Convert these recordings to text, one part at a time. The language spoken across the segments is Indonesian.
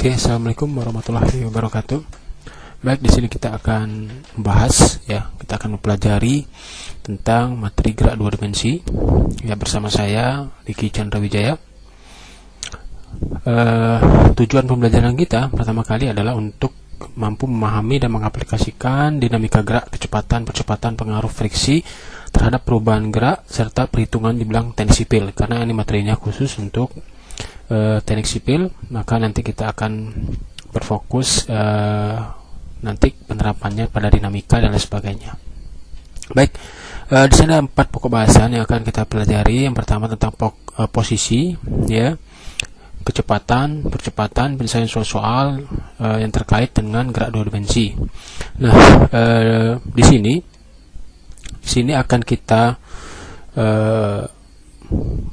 Oke, assalamualaikum warahmatullahi wabarakatuh. Baik, di sini kita akan membahas kita akan mempelajari tentang materi gerak dua dimensi bersama saya Diki Chandra Wijaya. Tujuan pembelajaran kita pertama kali adalah untuk mampu memahami dan mengaplikasikan dinamika gerak, percepatan pengaruh friksi terhadap perubahan gerak serta perhitungan dibilang teknik sipil. Karena ini materinya khusus untuk teknik sipil, maka nanti kita akan berfokus nanti penerapannya pada dinamika dan lain sebagainya. Baik, di sini ada 4 pokok bahasan yang akan kita pelajari. Yang pertama tentang posisi, kecepatan, percepatan, penyelesaian soal-soal yang terkait dengan gerak dua dimensi. Nah, di sini akan kita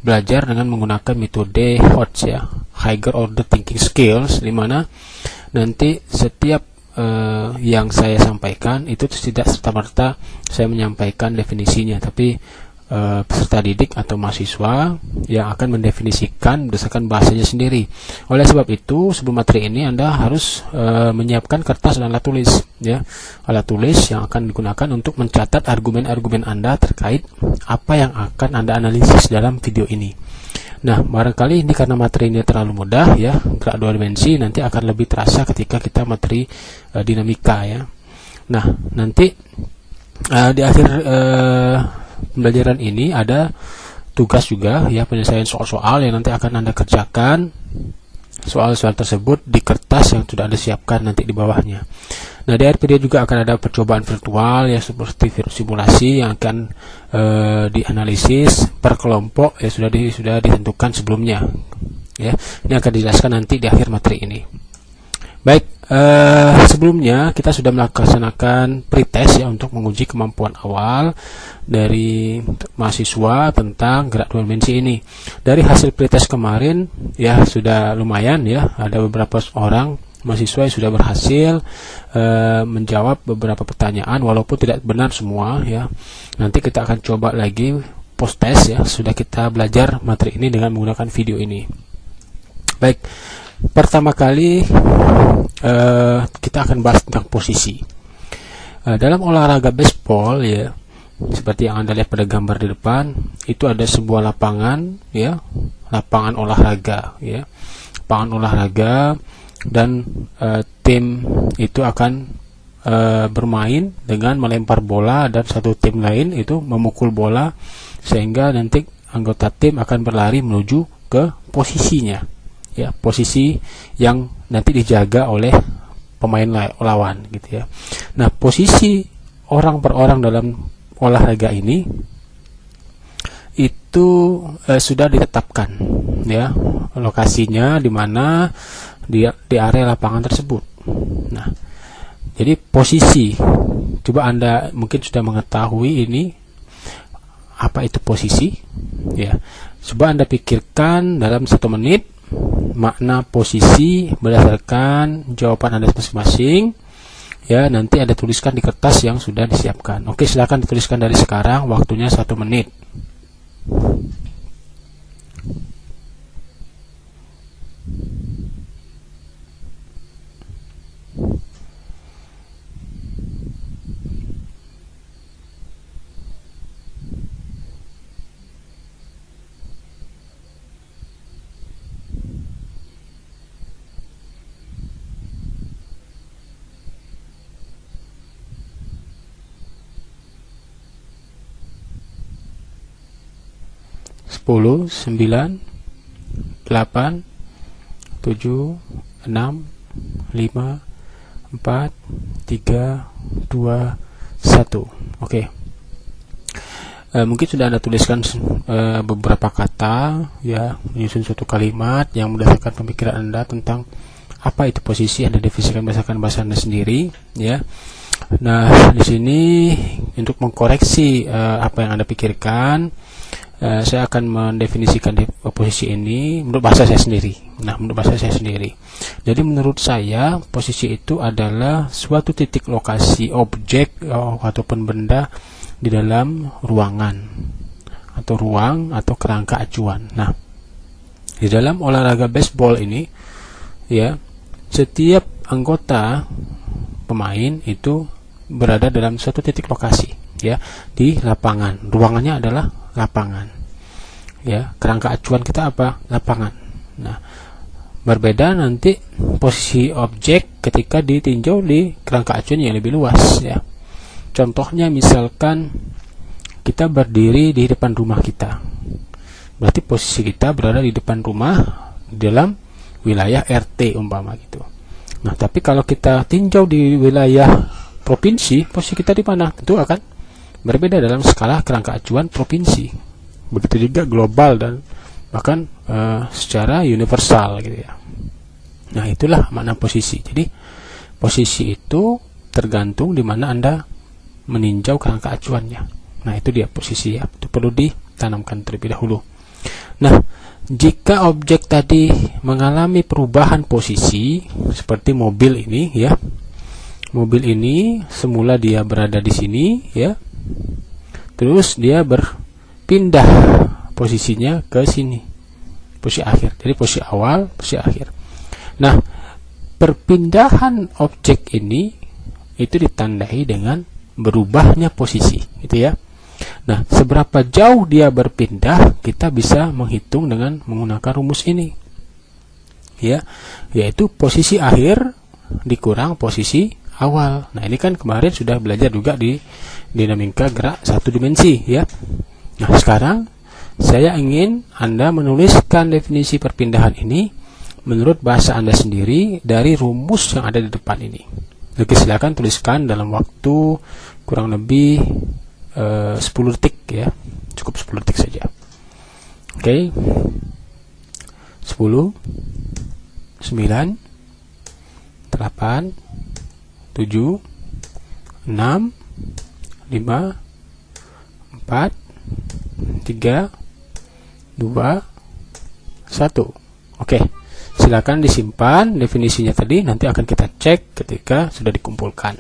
belajar dengan menggunakan metode HOTS Higher Order Thinking Skills, di mana nanti setiap yang saya sampaikan itu tidak serta-merta saya menyampaikan definisinya, tapi peserta didik atau mahasiswa yang akan mendefinisikan berdasarkan bahasanya sendiri. Oleh sebab itu, sebelum materi ini Anda harus menyiapkan kertas dan alat tulis, alat tulis yang akan digunakan untuk mencatat argumen-argumen Anda terkait apa yang akan Anda analisis dalam video ini. Nah, barangkali ini karena materi ini terlalu mudah, gerak dua dimensi nanti akan lebih terasa ketika kita materi dinamika. Nah, nanti di akhir pembelajaran ini ada tugas juga, penyelesaian soal-soal yang nanti akan Anda kerjakan. Soal-soal tersebut di kertas yang sudah Anda siapkan nanti di bawahnya. Nah, di akhir video juga akan ada percobaan virtual seperti simulasi yang akan dianalisis per kelompok sudah ditentukan sebelumnya. Ini akan dijelaskan nanti di akhir materi ini. Baik, sebelumnya kita sudah melaksanakan pretest untuk menguji kemampuan awal dari mahasiswa tentang gerak dua dimensi ini. Dari hasil pretest kemarin sudah lumayan, ada beberapa orang mahasiswa yang sudah berhasil menjawab beberapa pertanyaan walaupun tidak benar semua. Nanti kita akan coba lagi post test sudah kita belajar materi ini dengan menggunakan video ini. Baik, pertama kali kita akan bahas tentang posisi. Dalam olahraga baseball, seperti yang Anda lihat pada gambar di depan, itu ada sebuah lapangan, lapangan olahraga, lapangan olahraga, dan tim itu akan bermain dengan melempar bola dan satu tim lain itu memukul bola, sehingga nanti anggota tim akan berlari menuju ke posisinya, posisi yang nanti dijaga oleh pemain lawan gitu. Nah, posisi orang per orang dalam olahraga ini itu sudah ditetapkan, lokasinya di mana di area lapangan tersebut. Nah, jadi posisi, coba Anda mungkin sudah mengetahui ini apa itu posisi, coba Anda pikirkan dalam 1 menit makna posisi berdasarkan jawaban Anda masing-masing. Nanti Anda tuliskan di kertas yang sudah disiapkan. Oke, silakan dituliskan dari sekarang, waktunya 1 menit. Sepuluh, 9, 8, 7, 6, 5, 4, 3, 2, 1. Oke. Mungkin sudah Anda tuliskan beberapa kata, menyusun suatu kalimat yang berdasarkan pemikiran Anda tentang apa itu posisi. Anda definisikan berdasarkan bahasa Anda sendiri, Nah, di sini untuk mengkoreksi apa yang Anda pikirkan, saya akan mendefinisikan posisi ini menurut bahasa saya sendiri. Jadi menurut saya posisi itu adalah suatu titik lokasi objek ataupun benda di dalam ruangan atau ruang atau kerangka acuan. Nah, di dalam olahraga baseball ini setiap anggota pemain itu berada dalam suatu titik lokasi, ya, di lapangan. Ruangannya adalah lapangan, ya. Kerangka acuan kita apa? Lapangan. Nah, berbeda nanti posisi objek ketika ditinjau di kerangka acuan yang lebih luas, ya. Contohnya misalkan kita berdiri di depan rumah kita, berarti posisi kita berada di depan rumah dalam wilayah RT umpama gitu. Nah, tapi kalau kita tinjau di wilayah provinsi, posisi kita di mana? Tentu akan berbeda dalam skala kerangka acuan provinsi. Begitu juga global dan bahkan secara universal gitu ya. Nah, itulah makna posisi. Jadi posisi itu tergantung di mana Anda meninjau kerangka acuannya. Nah, itu dia posisi, ya. Itu perlu ditanamkan terlebih dahulu. Nah, jika objek tadi mengalami perubahan posisi seperti mobil ini, ya. Mobil ini semula dia berada di sini, ya. Terus dia berpindah posisinya ke sini. Posisi akhir. Jadi posisi awal, posisi akhir. Nah, perpindahan objek ini itu ditandai dengan berubahnya posisi, gitu ya. Nah, seberapa jauh dia berpindah kita bisa menghitung dengan menggunakan rumus ini, ya, yaitu posisi akhir dikurang posisi awal. Nah, ini kan kemarin sudah belajar juga di dinamika gerak satu dimensi, ya. Nah, sekarang saya ingin Anda menuliskan definisi perpindahan ini menurut bahasa Anda sendiri dari rumus yang ada di depan ini. Oke, silakan tuliskan dalam waktu kurang lebih 10 detik, ya. Cukup 10 detik saja. Oke. 10, 9, 8, 7, 6, 5, 4, 3, 2, 1. Oke, silakan disimpan definisinya tadi, nanti akan kita cek ketika sudah dikumpulkan.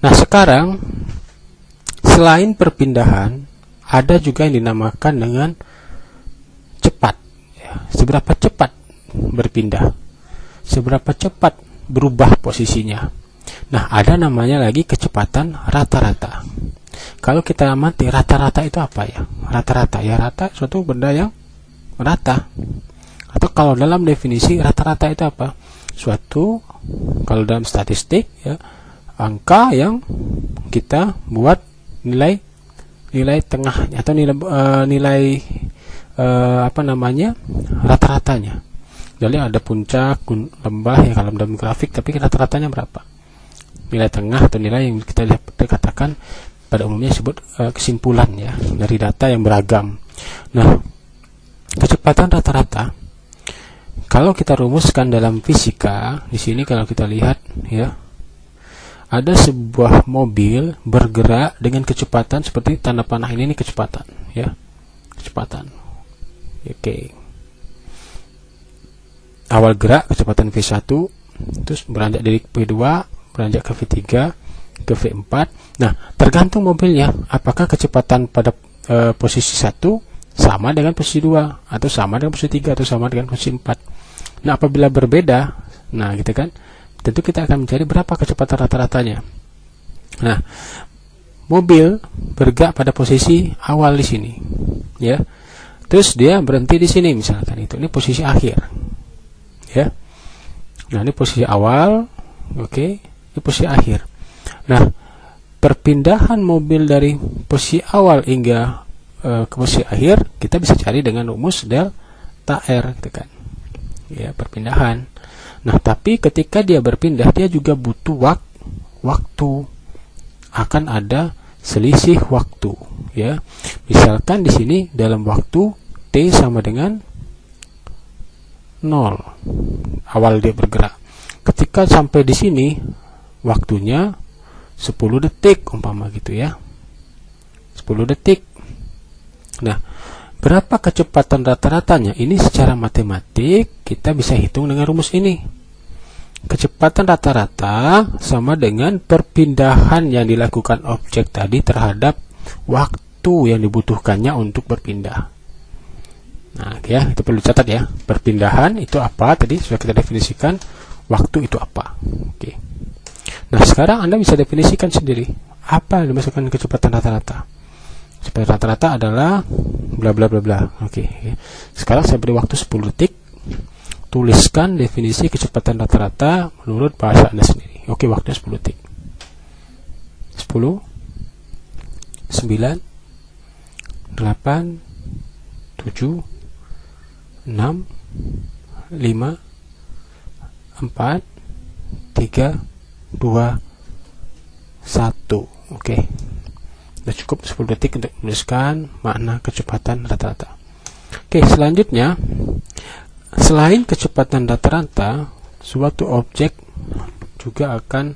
Nah, sekarang selain perpindahan, ada juga yang dinamakan dengan cepat, ya. Seberapa cepat berpindah, seberapa cepat berubah posisinya. Nah, ada namanya lagi kecepatan rata-rata. Kalau kita amati rata-rata itu apa, ya? Rata-rata, ya, rata suatu benda yang rata. Atau kalau dalam definisi rata-rata itu apa? Suatu, kalau dalam statistik, ya, angka yang kita buat nilai tengahnya atau nilai rata-ratanya. Jadi ada puncak, lembah, ya, kalau dalam grafik, tapi rata-ratanya berapa? Nilai tengah atau nilai yang kita katakan pada umumnya disebut kesimpulan, ya, dari data yang beragam. Nah, kecepatan rata-rata kalau kita rumuskan dalam fisika, di sini kalau kita lihat, ya, ada sebuah mobil bergerak dengan kecepatan seperti tanda panah ini kecepatan, ya, kecepatan. Oke. Awal gerak kecepatan V1, terus beranjak dari V2, beranjak ke V3, ke V4. Nah, tergantung mobilnya, apakah kecepatan pada posisi 1 sama dengan posisi 2, atau sama dengan posisi 3, atau sama dengan posisi 4. Nah, apabila berbeda, nah gitu kan, tentu kita akan mencari berapa kecepatan rata-ratanya. Nah, mobil bergerak pada posisi awal di sini, ya. Terus dia berhenti di sini misalkan, ini posisi akhir, ya. Nah, ini posisi awal, oke, ini posisi akhir. Nah, perpindahan mobil dari posisi awal hingga ke posisi akhir kita bisa cari dengan rumus delta R, gitu kan, ya, perpindahan. Nah, tapi ketika dia berpindah, dia juga butuh waktu. Akan ada selisih waktu, ya. Misalkan di sini dalam waktu T sama dengan 0 awal dia bergerak. Ketika sampai di sini waktunya 10 detik umpama gitu, ya. 10 detik. Nah, berapa kecepatan rata-ratanya? Ini secara matematik kita bisa hitung dengan rumus ini. Kecepatan rata-rata sama dengan perpindahan yang dilakukan objek tadi terhadap waktu yang dibutuhkannya untuk berpindah. Nah, ya, itu perlu dicatat, ya. Perpindahan itu apa? Tadi sudah kita definisikan. waktu itu apa. Oke. Nah, sekarang Anda bisa definisikan sendiri apa yang dimasukkan kecepatan rata-rata. Kecepatan rata-rata adalah bla bla bla bla. Oke. Sekarang saya beri waktu 10 detik. Tuliskan definisi kecepatan rata-rata menurut bahasa Anda sendiri. Oke, waktunya 10 detik. 10, 9, 8, 7, 6, 5, 4, 3, 2, 1. Oke. Sudah cukup 10 detik untuk menuliskan makna kecepatan rata-rata. Oke, selanjutnya, selain kecepatan rata-rata, suatu objek juga akan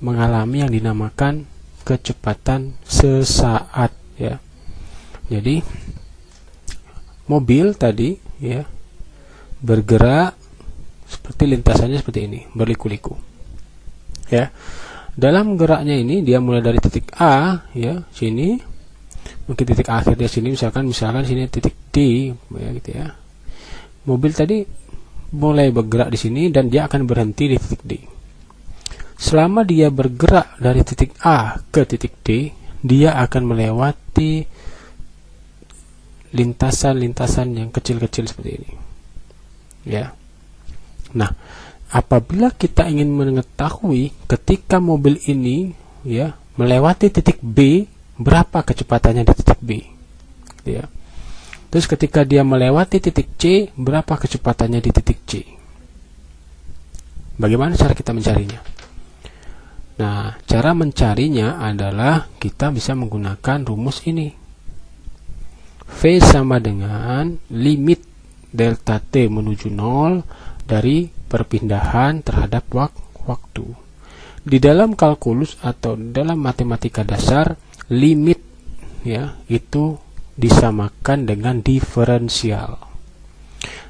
mengalami yang dinamakan kecepatan sesaat, ya. Jadi mobil tadi, ya, bergerak seperti lintasannya seperti ini, berliku-liku, ya. Dalam geraknya ini dia mulai dari titik A, ya, sini, mungkin titik akhirnya sini, misalkan sini titik D, ya, gitu ya. Mobil tadi mulai bergerak di sini dan dia akan berhenti di titik D. Selama dia bergerak dari titik A ke titik D, dia akan melewati lintasan-lintasan yang kecil-kecil seperti ini, ya. Nah, apabila kita ingin mengetahui ketika mobil ini, ya, melewati titik B, berapa kecepatannya di titik B, ya. Terus ketika dia melewati titik C, berapa kecepatannya di titik C. Bagaimana cara kita mencarinya? Nah, cara mencarinya adalah kita bisa menggunakan rumus ini. V sama dengan limit delta T menuju 0 dari perpindahan terhadap waktu. Di dalam kalkulus atau dalam matematika dasar, limit, ya, itu disamakan dengan diferensial.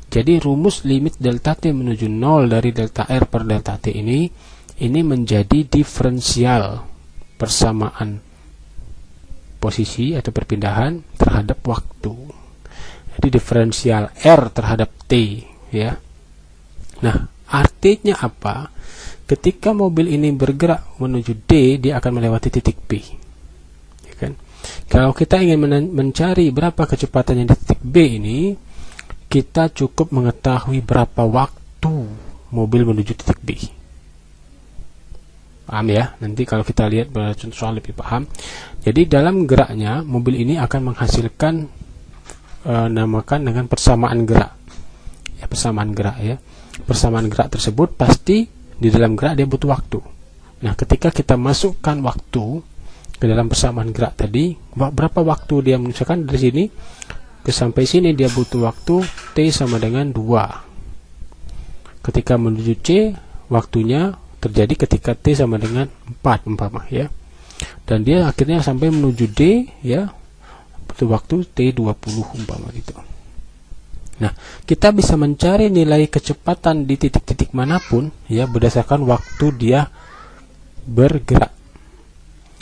Jadi rumus limit delta T menuju 0 dari delta R per delta T ini menjadi diferensial persamaan posisi atau perpindahan terhadap waktu. Jadi diferensial R terhadap T, ya. Nah, artinya apa? Ketika mobil ini bergerak menuju D, dia akan melewati titik B, ya kan? Kalau kita ingin mencari berapa kecepatannya di titik B ini, kita cukup mengetahui berapa waktu mobil menuju titik B. Paham ya? Nanti kalau kita lihat contoh soal lebih paham. Jadi dalam geraknya mobil ini akan menghasilkan namakan dengan persamaan gerak. Ya, persamaan gerak, ya. Persamaan gerak tersebut pasti di dalam gerak dia butuh waktu. Nah, ketika kita masukkan waktu ke dalam persamaan gerak tadi, berapa waktu dia, misalkan dari sini ke sampai sini dia butuh waktu T sama dengan 2. Ketika menuju C, waktunya terjadi ketika T sama dengan 4 umpama, ya. Dan dia akhirnya sampai menuju D, ya, butuh waktu T20 umpama gitu. Nah, kita bisa mencari nilai kecepatan di titik-titik manapun, ya, berdasarkan waktu dia bergerak.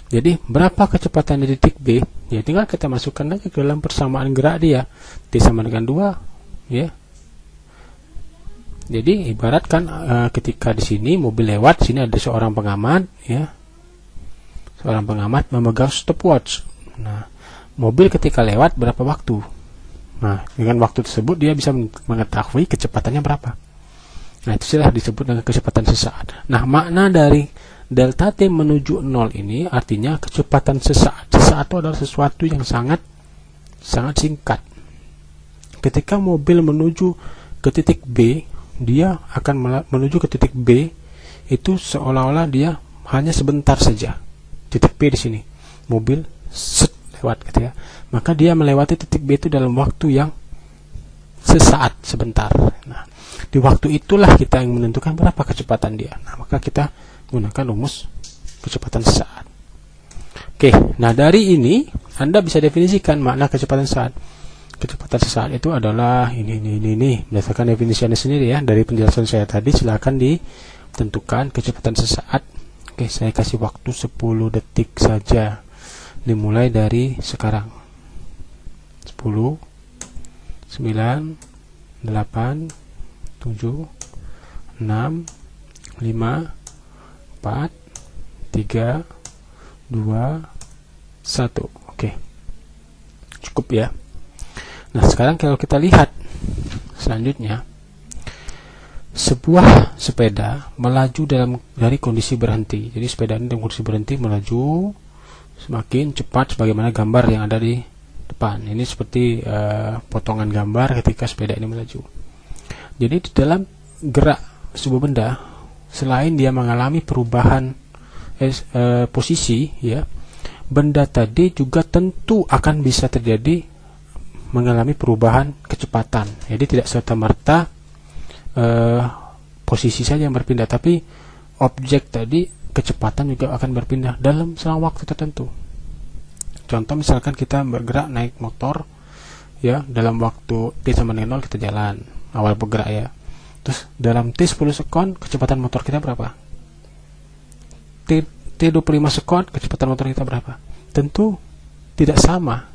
Jadi berapa kecepatan di titik B, ya tinggal kita masukkan lagi ke dalam persamaan gerak dia, T sama dengan 2, ya. Jadi ibaratkan ketika di sini mobil lewat, sini ada seorang pengamat, ya, seorang pengamat memegang stopwatch. Nah, mobil ketika lewat berapa waktu? Nah, dengan waktu tersebut dia bisa mengetahui kecepatannya berapa. Nah, itu sudah disebut dengan kecepatan sesaat. Nah, makna dari delta T menuju 0 ini artinya kecepatan sesaat. Sesaat itu adalah sesuatu yang sangat singkat. Ketika mobil menuju ke titik B, dia akan menuju ke titik B itu seolah-olah dia hanya sebentar saja. Titik B di sini, mobil lewat, gitu ya. Maka dia melewati titik B itu dalam waktu yang sesaat, sebentar. Nah, di waktu itulah kita yang menentukan berapa kecepatan dia. Nah, maka kita gunakan rumus kecepatan sesaat. Oke, nah dari ini Anda bisa definisikan makna kecepatan sesaat. Kecepatan sesaat itu adalah ini berdasarkan definisi Anda sendiri, ya. Dari penjelasan saya tadi, silakan ditentukan kecepatan sesaat. Oke, saya kasih waktu 10 detik saja, dimulai dari sekarang. 10, 9, 8, 7, 6, 5, 4, 3, 2, 1. Oke, cukup ya. Nah, sekarang kalau kita lihat selanjutnya, sebuah sepeda melaju dari kondisi berhenti. Jadi sepeda ini dalam kondisi berhenti melaju semakin cepat sebagaimana gambar yang ada di depan. Ini seperti potongan gambar ketika sepeda ini melaju. Jadi di dalam gerak sebuah benda, selain dia mengalami perubahan posisi, ya, benda tadi juga tentu akan bisa terjadi mengalami perubahan kecepatan. Jadi tidak serta-merta posisi saja yang berpindah, tapi objek tadi kecepatan juga akan berpindah dalam selang waktu tertentu. Contoh misalkan kita bergerak naik motor, ya, dalam waktu T sama dengan 0 kita jalan, awal bergerak ya. Terus dalam T 10 sekon kecepatan motor kita berapa? T 25 sekon kecepatan motor kita berapa? Tentu tidak sama,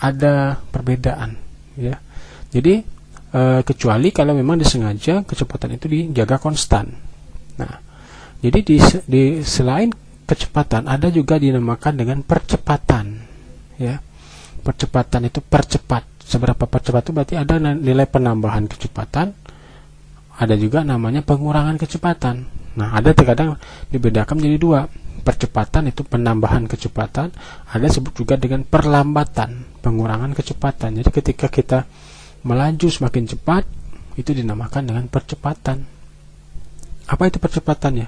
ada perbedaan, ya. Jadi kecuali kalau memang disengaja kecepatan itu dijaga konstan. Nah, jadi di selain kecepatan ada juga dinamakan dengan percepatan, ya. Percepatan itu percepat. Seberapa percepat itu berarti ada nilai penambahan kecepatan, ada juga namanya pengurangan kecepatan. Nah, ada terkadang dibedakan menjadi dua. Percepatan itu penambahan kecepatan, ada sebut juga dengan perlambatan, pengurangan kecepatan. Jadi ketika kita melaju semakin cepat, itu dinamakan dengan percepatan. Apa itu percepatannya?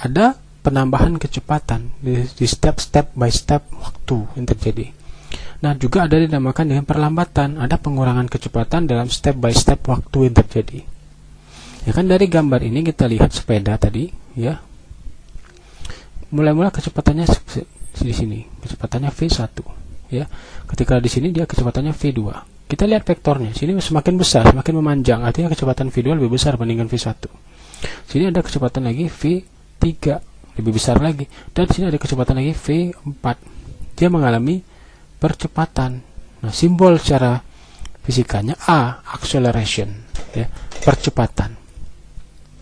Ada penambahan kecepatan di step by step waktu yang terjadi. Nah, juga ada dinamakan dengan perlambatan, ada pengurangan kecepatan dalam step by step waktu yang terjadi. Ya kan, dari gambar ini kita lihat sepeda tadi, ya. Mulai-mulai kecepatannya di sini, kecepatannya V1, ya. Ketika di sini dia kecepatannya V2. Kita lihat vektornya, sini semakin besar, semakin memanjang, artinya kecepatan V2 lebih besar bandingkan V1. Sini ada kecepatan lagi V3, lebih besar lagi, dan sini ada kecepatan lagi V4. Dia mengalami percepatan. Nah, simbol secara fisikanya A, acceleration, ya, percepatan.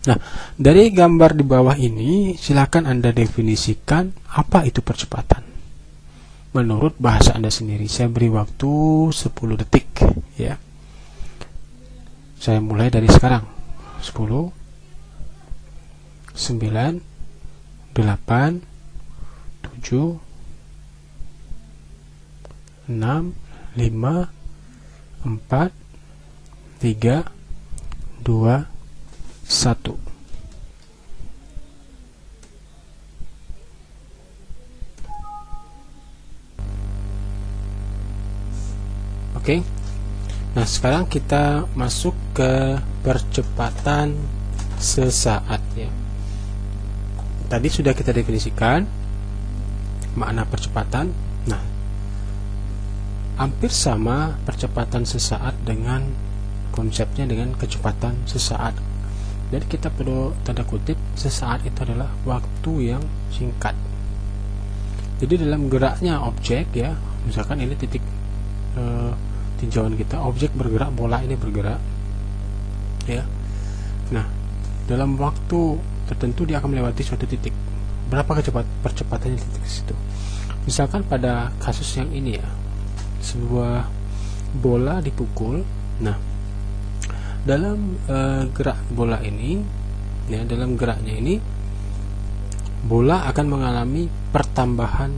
Nah, dari gambar di bawah ini silakan Anda definisikan apa itu percepatan menurut bahasa Anda sendiri. Saya beri waktu 10 detik, ya. Saya mulai dari sekarang. 10, 9, 8, 7, 6, 5, 4, 3, 2, 1. Oke. Nah, sekarang kita masuk ke percepatan sesaat, ya. Tadi sudah kita definisikan makna percepatan. Nah, hampir sama percepatan sesaat dengan konsepnya dengan kecepatan sesaat. Jadi kita perlu tanda kutip, sesaat itu adalah waktu yang singkat. Jadi dalam geraknya objek, ya, misalkan ini titik tinjauan kita, objek bergerak, bola ini bergerak, ya. Nah, dalam waktu tertentu dia akan melewati suatu titik. Berapa percepatannya di titik situ? Misalkan pada kasus yang ini, ya, sebuah bola dipukul. Nah, dalam gerak bola ini, ya, dalam geraknya ini bola akan mengalami pertambahan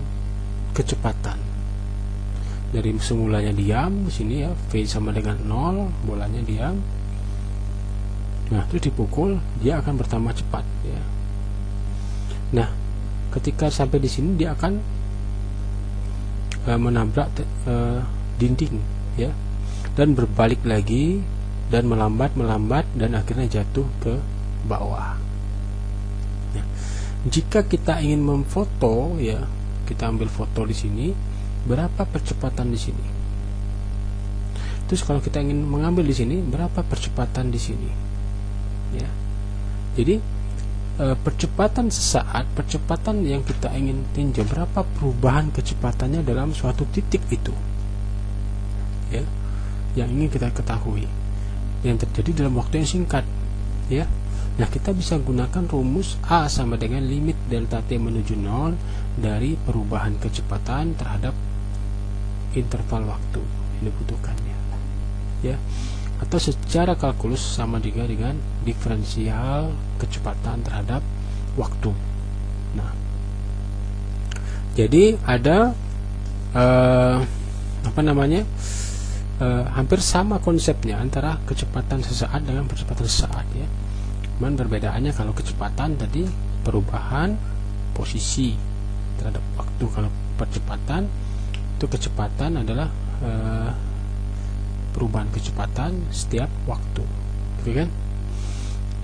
kecepatan. Dari semulanya diam di sini, ya, V sama dengan 0, bolanya diam. Nah, terus dipukul, dia akan bertambah cepat, ya. Nah, ketika sampai di sini dia akan menabrak dinding, ya, dan berbalik lagi dan melambat dan akhirnya jatuh ke bawah. Nah, jika kita ingin memfoto, ya, kita ambil foto di sini. Berapa percepatan di sini? Terus kalau kita ingin mengambil di sini, berapa percepatan di sini? Ya. Jadi percepatan sesaat, percepatan yang kita ingin tinjau, berapa perubahan kecepatannya dalam suatu titik itu, ya, yang ingin kita ketahui, yang terjadi dalam waktu yang singkat, ya. Nah, kita bisa gunakan rumus A sama dengan limit delta T menuju 0 dari perubahan kecepatan terhadap interval waktu yang dibutuhkannya, ya. Atau secara kalkulus sama juga dengan diferensial kecepatan terhadap waktu. Nah, jadi ada hampir sama konsepnya antara kecepatan sesaat dengan percepatan sesaat, ya. Cuman perbedaannya, kalau kecepatan tadi perubahan posisi terhadap waktu, kalau percepatan itu kecepatan adalah perubahan kecepatan setiap waktu, gitu kan,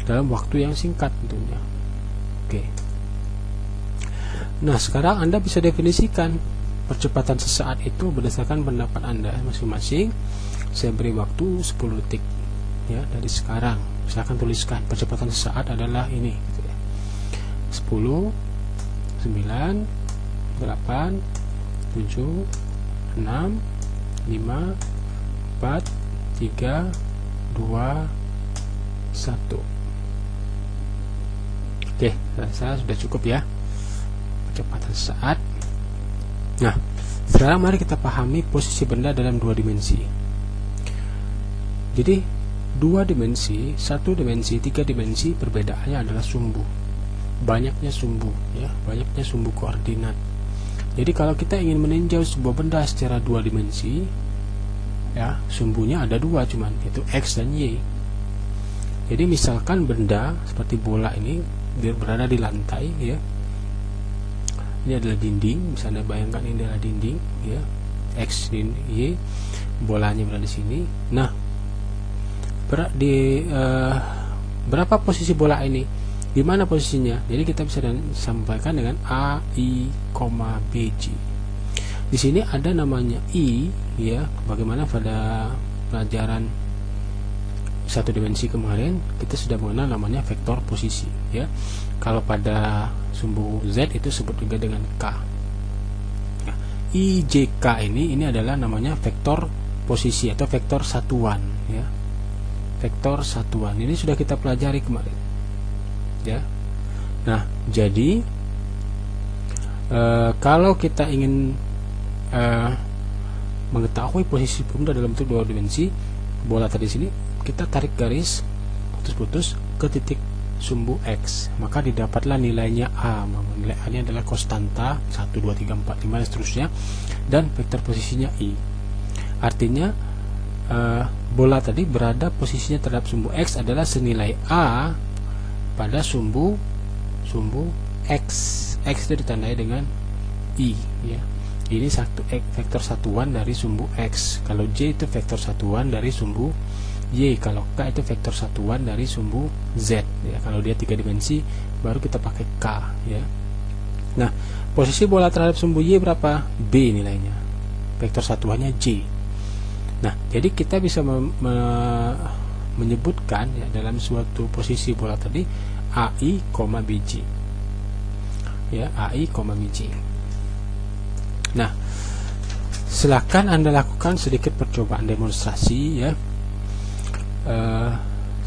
dalam waktu yang singkat tentunya. Oke. Nah, sekarang Anda bisa definisikan percepatan sesaat itu berdasarkan pendapat Anda masing-masing. Saya beri waktu 10 detik, ya, dari sekarang. Misalkan tuliskan percepatan sesaat adalah ini, gitu ya. 10, 9, 8, 7, 6, 5, 4, 3, 2, 1. Oke, saya sudah cukup ya percepatan sesaat. Nah, sekarang mari kita pahami posisi benda dalam 2 dimensi. Jadi 2 dimensi, 1 dimensi, 3 dimensi, perbedaannya adalah sumbu. Banyaknya sumbu, ya, banyaknya sumbu koordinat. Jadi kalau kita ingin meninjau sebuah benda secara 2 dimensi, ya, sumbunya ada 2 cuman, yaitu X dan Y. Jadi misalkan benda seperti bola ini berada di lantai, ya. Ini adalah dinding, bisa Anda bayangkan ini adalah dinding, ya. X dan Y, bolanya berada di sini. Nah, berapa posisi bola ini? Di mana posisinya? Jadi kita bisa sampaikan dengan A, I, B, J. Di sini ada namanya I, ya. Bagaimana pada pelajaran 1 dimensi kemarin kita sudah mengenal namanya vektor posisi, ya. Kalau pada sumbu Z itu sebut juga dengan K. Nah, I, J, K ini adalah namanya vektor posisi atau vektor satuan, ya. Vektor satuan ini sudah kita pelajari kemarin, ya. Nah, jadi kalau kita ingin mengetahui posisi benda dalam bentuk 2 dimensi bola tadi sini, kita tarik garis putus-putus ke titik sumbu X, maka didapatlah nilainya A. Nilai A ini adalah konstanta 1, 2, 3, 4, 5 dan seterusnya, dan vektor posisinya I. Artinya bola tadi berada posisinya terhadap sumbu X adalah senilai A pada sumbu X. X itu ditandai dengan I, ya. Ini vektor satuan dari sumbu X. Kalau J itu vektor satuan dari sumbu Y. Kalau K itu vektor satuan dari sumbu Z, ya. Kalau dia 3 dimensi baru kita pakai K, ya. Nah, posisi bola terhadap sumbu Y berapa? B nilainya. Vektor satuannya J. Nah, jadi kita bisa menyebutkan, ya, dalam suatu posisi bola tadi AI, BJ, ya, AI, BJ. Nah, silakan Anda lakukan sedikit percobaan demonstrasi, ya.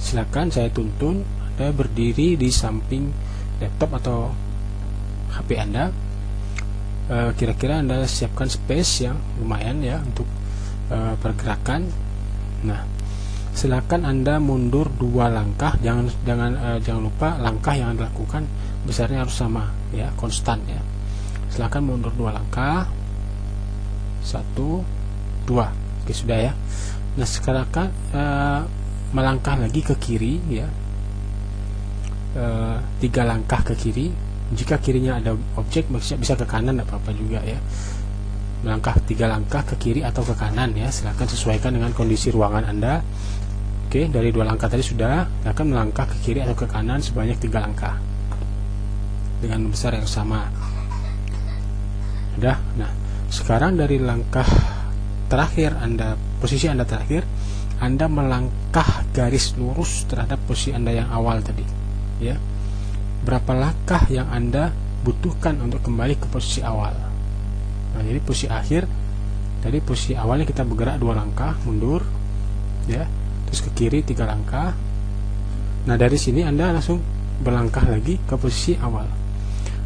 Silakan saya tuntun Anda berdiri di samping laptop atau HP Anda. Kira-kira Anda siapkan space yang lumayan, ya, untuk pergerakan. Nah, silakan Anda mundur 2 langkah. Jangan lupa langkah yang Anda lakukan besarnya harus sama, ya, konstan, ya. Silakan mundur 2 langkah. 1, 2. Oke, sudah, ya. Nah, sekarang melangkah lagi ke kiri, ya. 3 langkah ke kiri. Jika kirinya ada objek bisa ke kanan, tidak apa-apa juga, ya. Melangkah 3 langkah ke kiri atau ke kanan, ya. Silakan sesuaikan dengan kondisi ruangan Anda. Oke, dari 2 langkah tadi sudah, akan melangkah ke kiri atau ke kanan sebanyak 3 langkah dengan besar yang sama. Sudah. Nah, sekarang dari langkah terakhir posisi Anda terakhir, Anda melangkah garis lurus terhadap posisi Anda yang awal tadi, ya. Berapa langkah yang Anda butuhkan untuk kembali ke posisi awal? Nah, jadi posisi akhir dari posisi awalnya kita bergerak 2 langkah mundur, ya, terus ke kiri 3 langkah, Nah, dari sini Anda langsung berlangkah lagi ke posisi awal.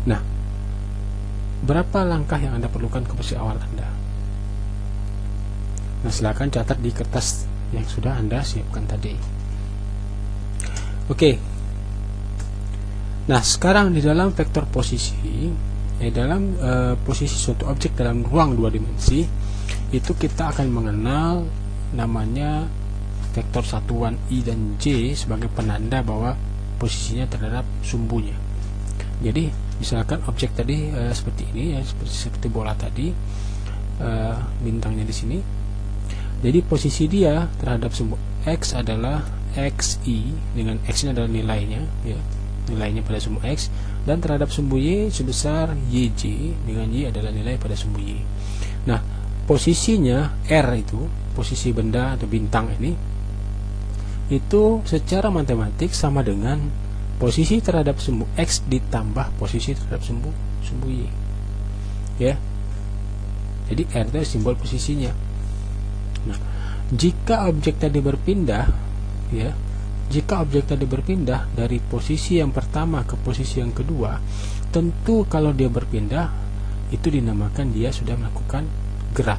Nah, berapa langkah yang Anda perlukan ke posisi awal Anda? Nah, silakan catat di kertas yang sudah Anda siapkan tadi. Oke. Nah, sekarang di dalam vektor posisi, dalam posisi suatu objek dalam ruang 2 dimensi, itu kita akan mengenal namanya vektor satuan I dan J sebagai penanda bahwa posisinya terhadap sumbunya. Jadi, misalkan objek tadi seperti ini ya, seperti bola tadi, bintangnya di sini. Jadi posisi dia terhadap sumbu X adalah XI, dengan X ini adalah nilainya ya, nilainya pada sumbu X, dan terhadap sumbu Y sebesar YJ, dengan Y adalah nilai pada sumbu Y. Nah, posisinya R itu, posisi benda atau bintang ini, itu secara matematik sama dengan posisi terhadap sumbu X ditambah posisi terhadap sumbu Y ya. Jadi R itu simbol posisinya. Nah, jika objek tadi berpindah ya, jika objek tadi berpindah dari posisi yang pertama ke posisi yang kedua, tentu kalau dia berpindah itu dinamakan dia sudah melakukan gerak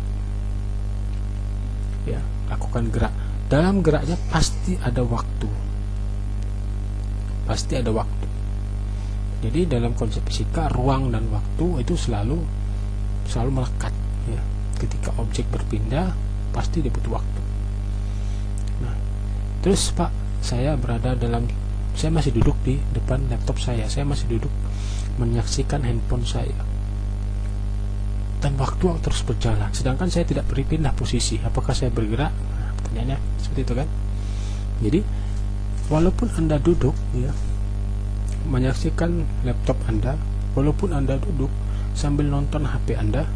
ya, lakukan gerak. Dalam geraknya pasti ada waktu, pasti ada waktu. Jadi dalam konsep fisika, ruang dan waktu itu selalu melekat ya. Ketika objek berpindah pasti dia butuh waktu. Nah, terus Pak, saya masih duduk di depan laptop saya masih duduk menyaksikan handphone saya, dan waktu terus berjalan, sedangkan saya tidak berpindah posisi. Apakah saya bergerak? Nah, pertanyaannya seperti itu kan. Jadi walaupun Anda duduk ya, menyaksikan laptop Anda, walaupun Anda duduk sambil nonton HP Anda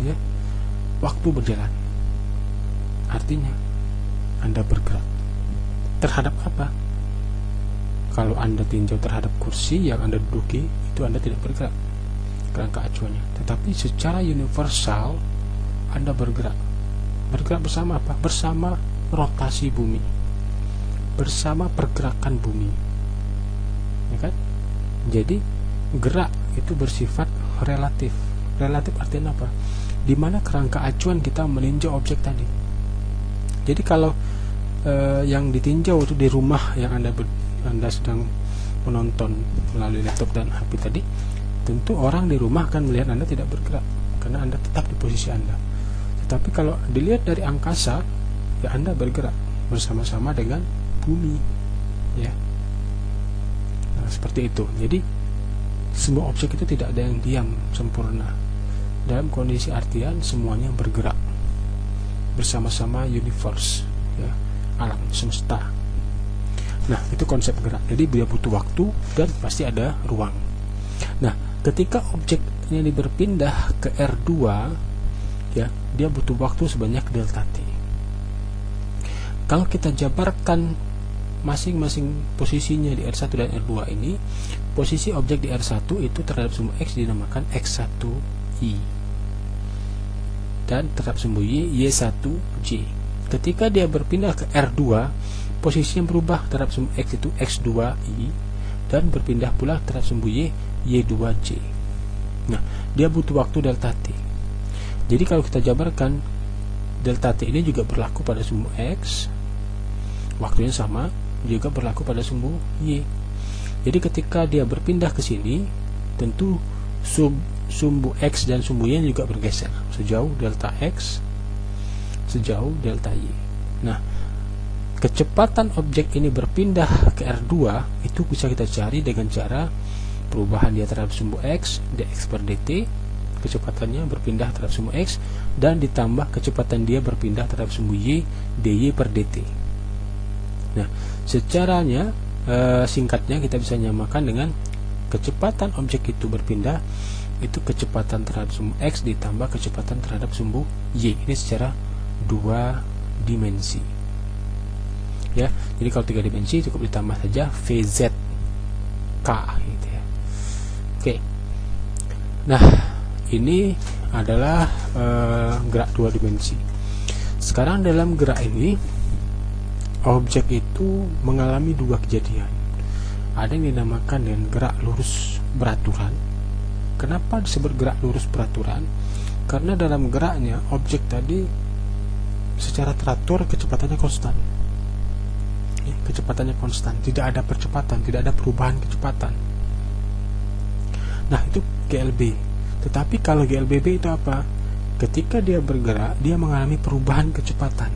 ya, waktu berjalan. Artinya Anda bergerak. Terhadap apa? Kalau Anda tinjau terhadap kursi yang Anda duduki, itu Anda tidak bergerak, kerangka acuannya. Tetapi secara universal Anda bergerak. Bergerak bersama apa? Bersama rotasi bumi, bersama pergerakan bumi ya kan. Jadi gerak itu bersifat relatif. Relatif artinya apa? Dimana kerangka acuan kita meninjau objek tadi. Jadi kalau yang ditinjau itu di rumah yang Anda sedang menonton melalui laptop dan HP tadi, tentu orang di rumah akan melihat Anda tidak bergerak karena Anda tetap di posisi Anda. Tetapi kalau dilihat dari angkasa, ya Anda bergerak bersama-sama dengan bumi ya. Nah, seperti itu. Jadi semua objek itu tidak ada yang diam sempurna. Dalam kondisi artian semuanya bergerak bersama-sama universe ya, alam semesta. Nah, itu konsep gerak. Jadi dia butuh waktu dan pasti ada ruang. Nah, ketika objek ini berpindah ke R2 ya, dia butuh waktu sebanyak delta T. Kalau kita jabarkan masing-masing posisinya di R1 dan R2 ini, posisi objek di R1 itu terhadap sumbu X dinamakan X1I, dan terhadap sumbu Y, Y1J. Ketika dia berpindah ke R2, posisinya berubah terhadap sumbu X itu X2I, dan berpindah pula terhadap sumbu Y, Y2J. Nah, dia butuh waktu delta T. Jadi kalau kita jabarkan, delta T ini juga berlaku pada sumbu X, waktunya sama, juga berlaku pada sumbu Y. Jadi ketika dia berpindah ke sini, tentu sumbu X dan sumbu Y juga bergeser sejauh delta X, sejauh delta Y. Nah, kecepatan objek ini berpindah ke R2 itu bisa kita cari dengan cara perubahan dia terhadap sumbu X, dx per dt, kecepatannya berpindah terhadap sumbu X, dan ditambah kecepatan dia berpindah terhadap sumbu Y, dy per dt. Nah, secaranya singkatnya kita bisa nyamakan dengan kecepatan objek itu berpindah itu kecepatan terhadap sumbu X ditambah kecepatan terhadap sumbu Y. Ini secara 2 dimensi ya. Jadi kalau 3 dimensi cukup ditambah saja VZ K gitu ya. Oke. Nah, ini adalah gerak 2 dimensi. Sekarang dalam gerak ini objek itu mengalami 2 kejadian. ada yang dinamakan dengan gerak lurus beraturan. Kenapa disebut gerak lurus beraturan? Karena dalam geraknya objek tadi secara teratur kecepatannya konstan. Kecepatannya konstan, tidak ada percepatan, tidak ada perubahan kecepatan. Nah, itu GLB. Tetapi kalau GLBB itu apa? Ketika dia bergerak, dia mengalami perubahan kecepatan.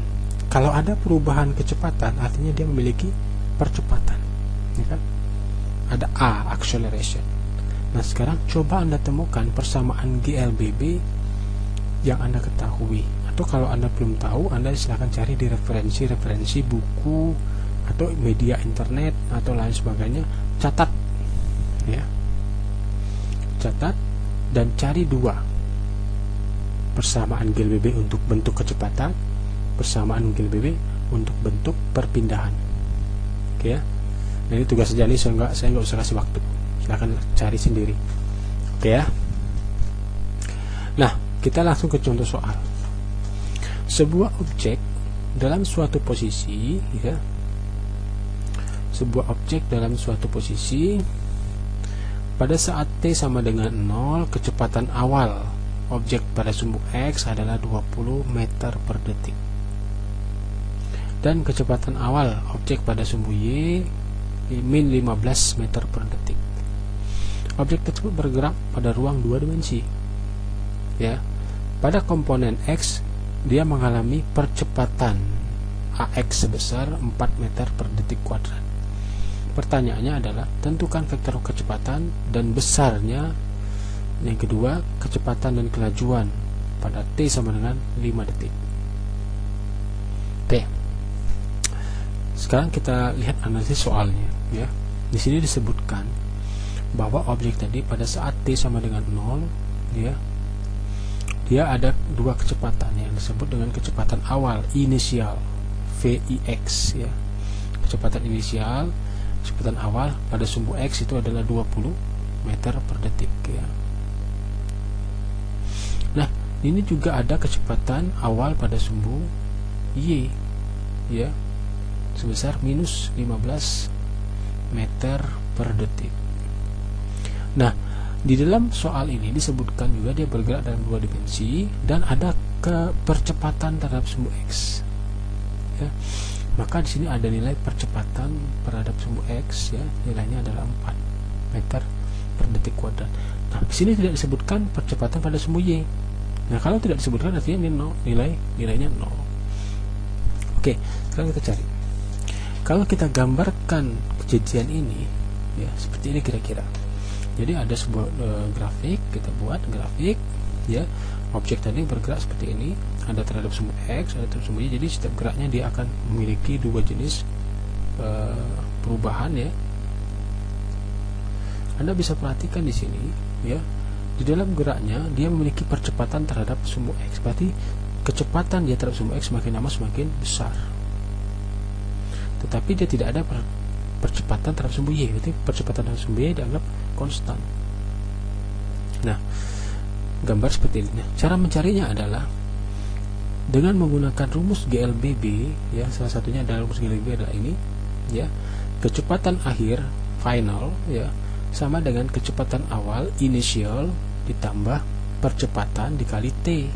Kalau ada perubahan kecepatan, artinya dia memiliki percepatan, ya kan? Ada A, acceleration. Nah, sekarang coba Anda temukan persamaan GLBB yang Anda ketahui. Atau kalau Anda belum tahu, Anda silahkan cari di referensi buku atau media internet atau lain sebagainya. Catat, ya, catat dan cari dua persamaan GLBB untuk bentuk kecepatan, persamaan GLBB untuk bentuk perpindahan. Oke ya. Nah, ini tugas saja nih, saya nggak usah kasih waktu. Silahkan cari sendiri. Oke ya. Nah, kita langsung ke contoh soal. Sebuah objek dalam suatu posisi, ya. Sebuah objek dalam suatu posisi pada saat T sama dengan 0, kecepatan awal objek pada sumbu X adalah 20 meter per detik. Dan kecepatan awal objek pada sumbu Y min 15 meter per detik. Objek tersebut bergerak pada ruang 2 dimensi. Ya. Pada komponen X, dia mengalami percepatan AX sebesar 4 meter per detik kuadrat. Pertanyaannya adalah tentukan vektor kecepatan dan besarnya. Yang kedua, kecepatan dan kelajuan pada T sama dengan 5 detik. Oke. Sekarang kita lihat analisis soalnya, ya. Di sini disebutkan bahwa objek tadi pada saat T sama dengan 0, ya, dia ada dua kecepatan yang disebut dengan kecepatan awal inisial VIX, ya. Kecepatan inisial, kecepatan awal pada sumbu X itu adalah 20 meter per detik, ya. Nah, ini juga ada kecepatan awal pada sumbu Y, ya, sebesar minus 15 meter per detik. Nah, di dalam soal ini disebutkan juga dia bergerak dalam 2 dimensi dan ada percepatan terhadap sumbu X, ya. Maka di sini ada nilai percepatan terhadap sumbu X, ya, nilainya adalah 4 meter per detik kuadrat. Nah, di sini tidak disebutkan percepatan pada sumbu Y. Nah, kalau tidak disebutkan artinya ini nilainya 0. Oke, sekarang kita cari. Kalau kita gambarkan kejadian ini, ya, seperti ini kira-kira. Jadi ada sebuah grafik, kita buat grafik, ya. Objek tadi bergerak seperti ini, ada terhadap sumbu X, ada terhadap sumbu Y. Jadi setiap geraknya dia akan memiliki dua jenis perubahan, ya. Anda bisa perhatikan di sini, ya. Di dalam geraknya dia memiliki percepatan terhadap sumbu X. Berarti kecepatan dia terhadap sumbu X semakin lama semakin besar. Tetapi dia tidak ada percepatan terhadap sumbu Y. Berarti percepatan terhadap sumbu Y dianggap konstan. Nah, gambar seperti ini. Cara mencarinya adalah dengan menggunakan rumus GLBB, ya. Salah satunya adalah rumus GLBB adalah ini, ya. Kecepatan akhir final, ya, sama dengan kecepatan awal initial ditambah percepatan dikali T.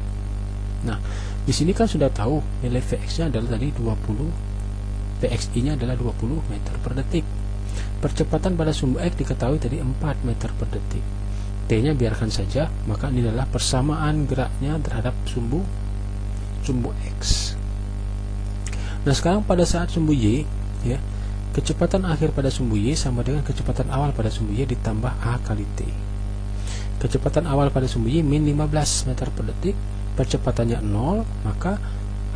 Nah, di sini kan sudah tahu nilai Vx-nya adalah tadi 20, Vxi-nya adalah 20 meter per detik. Percepatan pada sumbu X diketahui tadi 4 meter per detik. T-nya biarkan saja, maka ini adalah persamaan geraknya terhadap sumbu X. Nah, sekarang pada saat sumbu Y, ya, kecepatan akhir pada sumbu Y sama dengan kecepatan awal pada sumbu Y ditambah A kali T. Kecepatan awal pada sumbu Y min 15 meter per detik, percepatannya 0, maka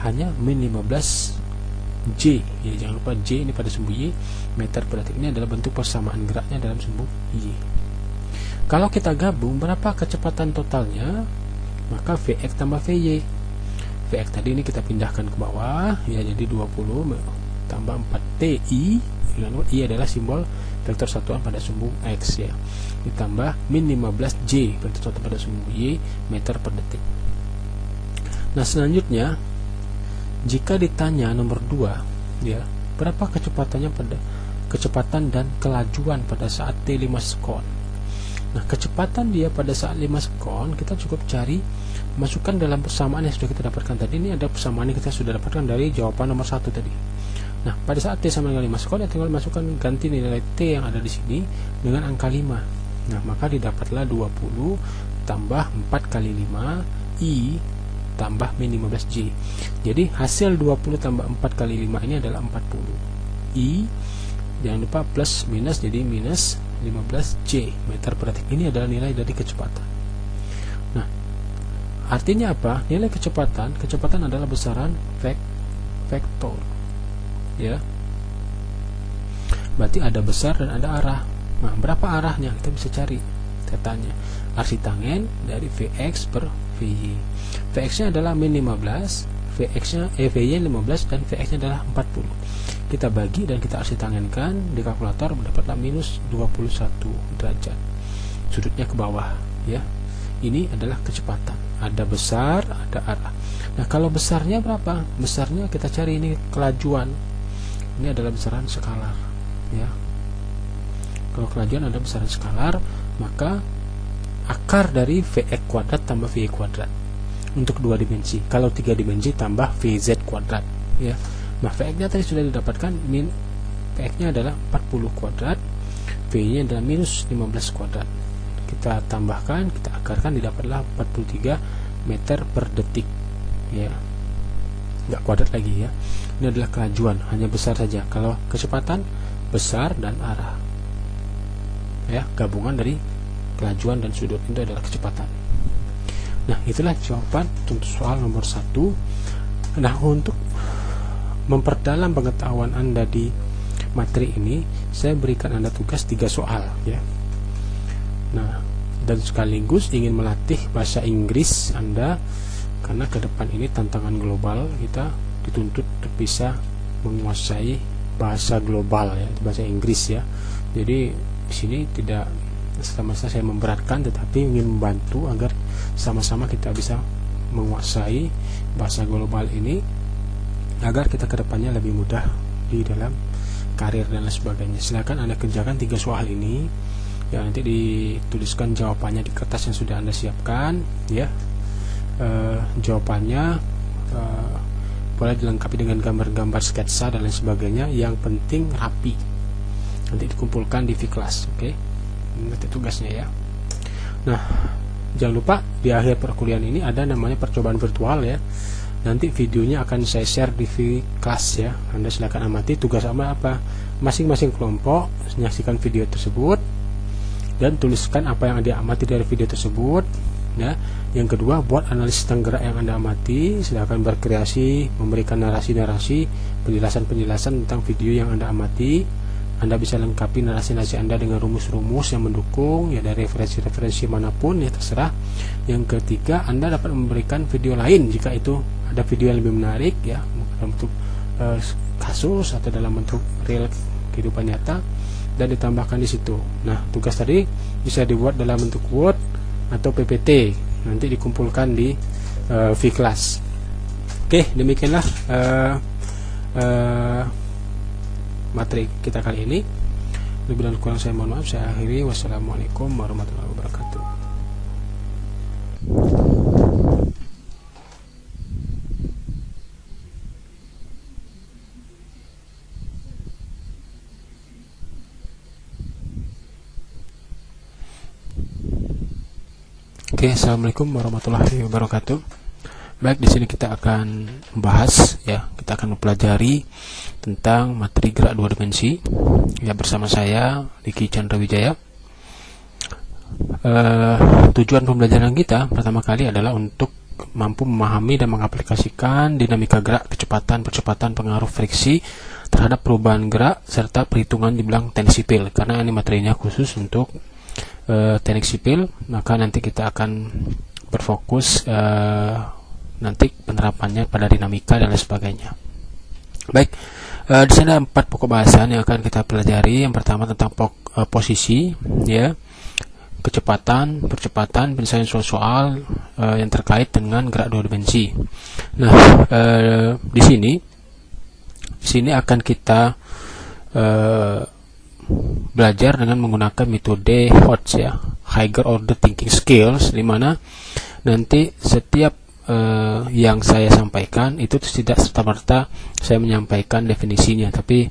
hanya min 15 J, ya, jangan lupa J ini pada sumbu Y, meter per detik. Ini adalah bentuk persamaan geraknya dalam sumbu Y. Kalau kita gabung berapa kecepatan totalnya, maka Vx tambah Vy. Vx tadi ini kita pindahkan ke bawah, ya, jadi 20 tambah 4Ti, I adalah simbol vektor satuan pada sumbu X, ya, ditambah min 15J vektor satuan pada sumbu Y meter per detik. Nah, selanjutnya jika ditanya nomor 2, ya, berapa kecepatannya pada kecepatan dan kelajuan pada saat T5 sekon. Nah, kecepatan dia pada saat 5 sekon kita cukup cari, masukkan dalam persamaan yang sudah kita dapatkan tadi. Ini ada persamaan yang kita sudah dapatkan dari jawaban nomor 1 tadi. Nah, pada saat T sama dengan 5 sekon, ya tinggal masukkan, ganti nilai T yang ada di sini dengan angka 5. Nah, maka didapatlah 20 tambah 4 kali 5 I tambah min 15J. Jadi hasil 20 tambah 4 kali 5 ini adalah 40 I, jangan lupa plus minus, jadi minus 15J meter per detik. Ini adalah nilai dari kecepatan. Nah, artinya apa? Nilai kecepatan adalah besaran vektor, ya. Berarti ada besar dan ada arah. Nah, berapa arahnya? Kita bisa cari tetanya. Arsi tangen dari Vx per Vy. Vx nya adalah min 15, Vy 15, dan Vx nya adalah 40. Kita bagi dan kita arsi tangenkan di kalkulator, mendapatlah minus 21 derajat. Sudutnya ke bawah, ya. Ini adalah kecepatan. Ada besar, ada arah. Nah, kalau besarnya berapa? Besarnya kita cari, ini kelajuan. Ini adalah besaran skalar, ya. Kalau kelajuan ada besaran skalar, maka akar dari Vx kuadrat tambah Vy kuadrat untuk 2 dimensi. Kalau 3 dimensi tambah Vz kuadrat, ya. Nah, Vx nya tadi sudah didapatkan, Vx nya adalah 40 kuadrat, Vy nya adalah minus 15 kuadrat. Kita tambahkan, kita akarkan, didapatlah 43 meter per detik, ya. Nggak kuadrat lagi, ya. Ini adalah kelajuan, hanya besar saja. Kalau kecepatan, besar dan arah, ya, gabungan dari kelajuan dan sudut itu adalah kecepatan. Nah, itulah jawaban untuk soal nomor 1. Nah, untuk memperdalam pengetahuan Anda di materi ini, saya berikan Anda tugas 3 soal, ya. Nah, dan sekaligus ingin melatih bahasa Inggris Anda, karena ke depan ini tantangan global, kita dituntut untuk bisa menguasai bahasa global, ya, bahasa Inggris, ya. Jadi di sini tidak sama-sama saya memberatkan, tetapi ingin membantu agar sama-sama kita bisa menguasai bahasa global ini, agar kita kedepannya lebih mudah di dalam karir dan lain sebagainya. Silakan Anda kerjakan 3 soal ini, ya. Nanti dituliskan jawabannya di kertas yang sudah Anda siapkan, ya. Jawabannya boleh dilengkapi dengan gambar-gambar sketsa dan lain sebagainya. Yang penting rapi, nanti dikumpulkan di V-Class, oke? Nanti tugasnya, ya. Nah, jangan lupa di akhir perkuliahan ini ada namanya percobaan virtual, ya. Nanti videonya akan saya share di V-Class, ya. Anda silakan amati. Tugas apa? Masing-masing kelompok menyaksikan video tersebut dan tuliskan apa yang Anda amati dari video tersebut, ya. Yang kedua, buat analisis tentang gerak yang Anda amati. Silakan berkreasi, memberikan narasi-narasi, penjelasan-penjelasan tentang video yang Anda amati. Anda bisa lengkapi narasi-narasi Anda dengan rumus-rumus yang mendukung, ya, dari referensi-referensi manapun, ya, terserah. Yang ketiga, Anda dapat memberikan video lain jika itu ada video yang lebih menarik, ya, dalam bentuk kasus atau dalam bentuk real kehidupan nyata, dan ditambahkan di situ. Nah, tugas tadi bisa dibuat dalam bentuk Word atau PPT, nanti dikumpulkan di V-Class. Oke, demikianlah materi kita kali ini. Lebih dan kurang saya mohon maaf. Saya akhiri. Wassalamualaikum warahmatullahi wabarakatuh. Oke, assalamualaikum warahmatullahi wabarakatuh. Baik, di sini kita akan membahas, ya, kita akan mempelajari tentang materi gerak 2 dimensi, ya, bersama saya Diki Chandra Wijaya. Tujuan pembelajaran kita pertama kali adalah untuk mampu memahami dan mengaplikasikan dinamika gerak, kecepatan, percepatan, pengaruh friksi terhadap perubahan gerak serta perhitungan di bidang teknik sipil. Karena ini materinya khusus untuk teknik sipil, maka nanti kita akan berfokus nanti penerapannya pada dinamika dan lain sebagainya. Baik, di sini ada 4 pokok bahasan yang akan kita pelajari. Yang pertama tentang posisi, ya, kecepatan, percepatan, penyelesaian soal-soal yang terkait dengan gerak 2 dimensi. Nah, di sini akan kita belajar dengan menggunakan metode HOTS ya, Higher Order Thinking Skills, di mana nanti setiap yang saya sampaikan itu tidak serta-merta saya menyampaikan definisinya, tapi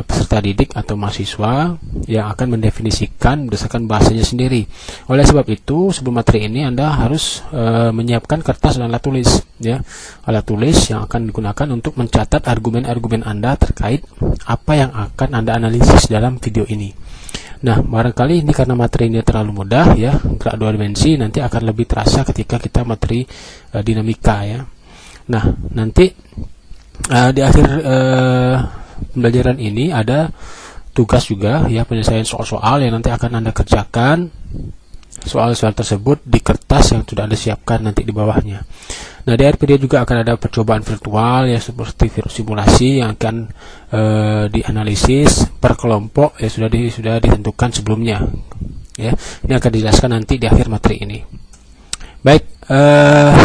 peserta didik atau mahasiswa yang akan mendefinisikan berdasarkan bahasanya sendiri. Oleh sebab itu, sebelum materi ini Anda harus menyiapkan kertas dan alat tulis ya. Alat tulis yang akan digunakan untuk mencatat argumen-argumen Anda terkait apa yang akan Anda analisis dalam video ini. Nah, barangkali ini karena materi ini terlalu mudah ya, gerak dua dimensi, nanti akan lebih terasa ketika kita materi dinamika ya. Nah, nanti di akhir pembelajaran ini ada tugas juga ya, penyelesaian soal-soal yang nanti akan Anda kerjakan. Soal-soal tersebut di kertas yang sudah Anda siapkan nanti di bawahnya. Nah, di akhir video juga akan ada percobaan virtual ya, seperti virus simulasi yang akan dianalisis per kelompok ya, sudah ditentukan sebelumnya ya. Ini akan dijelaskan nanti di akhir materi ini. Baik,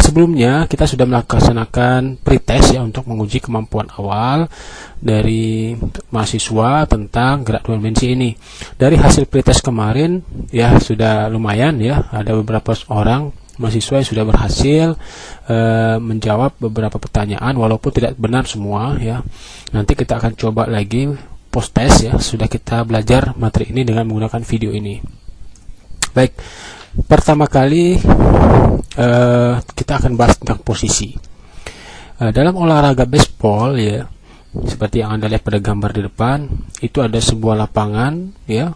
sebelumnya kita sudah melaksanakan pretest ya untuk menguji kemampuan awal dari mahasiswa tentang gerak dua dimensi ini. Dari hasil pretest kemarin ya sudah lumayan ya, ada beberapa orang mahasiswa yang sudah berhasil menjawab beberapa pertanyaan walaupun tidak benar semua ya. Nanti kita akan coba lagi post test ya, sudah kita belajar materi ini dengan menggunakan video ini. Baik, pertama kali kita akan bahas tentang posisi. Dalam olahraga baseball ya, seperti yang Anda lihat pada gambar di depan, itu ada sebuah lapangan ya,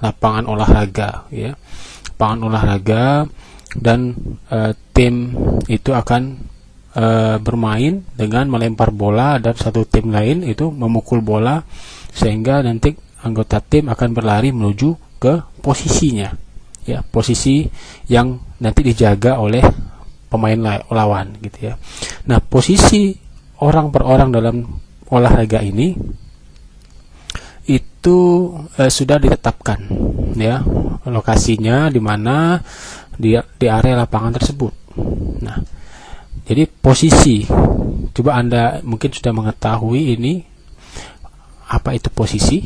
lapangan olahraga ya, lapangan olahraga, dan tim itu akan bermain dengan melempar bola dan satu tim lain itu memukul bola, sehingga nanti anggota tim akan berlari menuju ke posisinya ya, posisi yang nanti dijaga oleh pemain lawan gitu ya. Nah, posisi orang per orang dalam olahraga ini itu sudah ditetapkan ya, lokasinya di mana di area lapangan tersebut. Nah, jadi posisi, coba Anda mungkin sudah mengetahui ini apa itu posisi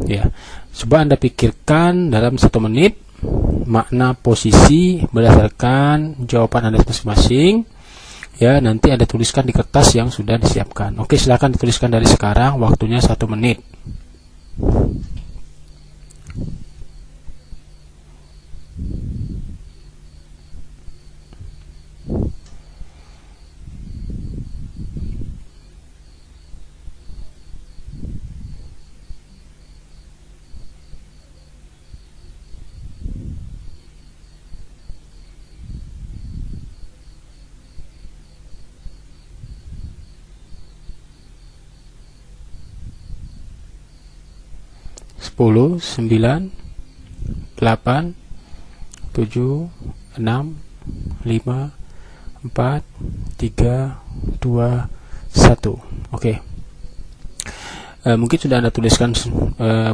ya. Coba Anda pikirkan dalam 1 menit makna posisi berdasarkan jawaban Anda masing-masing ya. Nanti Anda tuliskan di kertas yang sudah disiapkan. Oke, silakan dituliskan dari sekarang, waktunya 1 menit. Sepuluh, 9, 8, 7, 6, 5, 4, 3, 2, 1. Oke. Mungkin sudah Anda tuliskan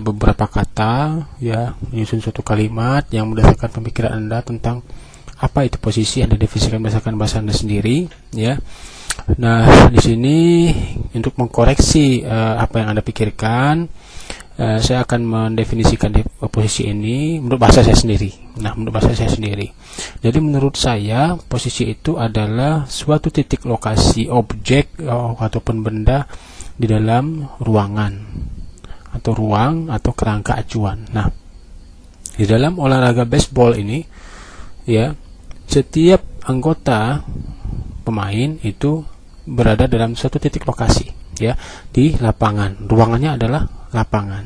beberapa kata ya, menyusun suatu kalimat yang berdasarkan pemikiran Anda tentang apa itu posisi. Anda definisikan berdasarkan bahasa Anda sendiri ya. Nah, di sini untuk mengkoreksi apa yang Anda pikirkan, saya akan mendefinisikan posisi ini menurut bahasa saya sendiri. Nah, menurut bahasa saya sendiri. Jadi menurut saya posisi itu adalah suatu titik lokasi objek ataupun benda di dalam ruangan atau ruang atau kerangka acuan. Nah, di dalam olahraga baseball ini ya, setiap anggota pemain itu berada dalam suatu titik lokasi ya, di lapangan. Ruangannya adalah lapangan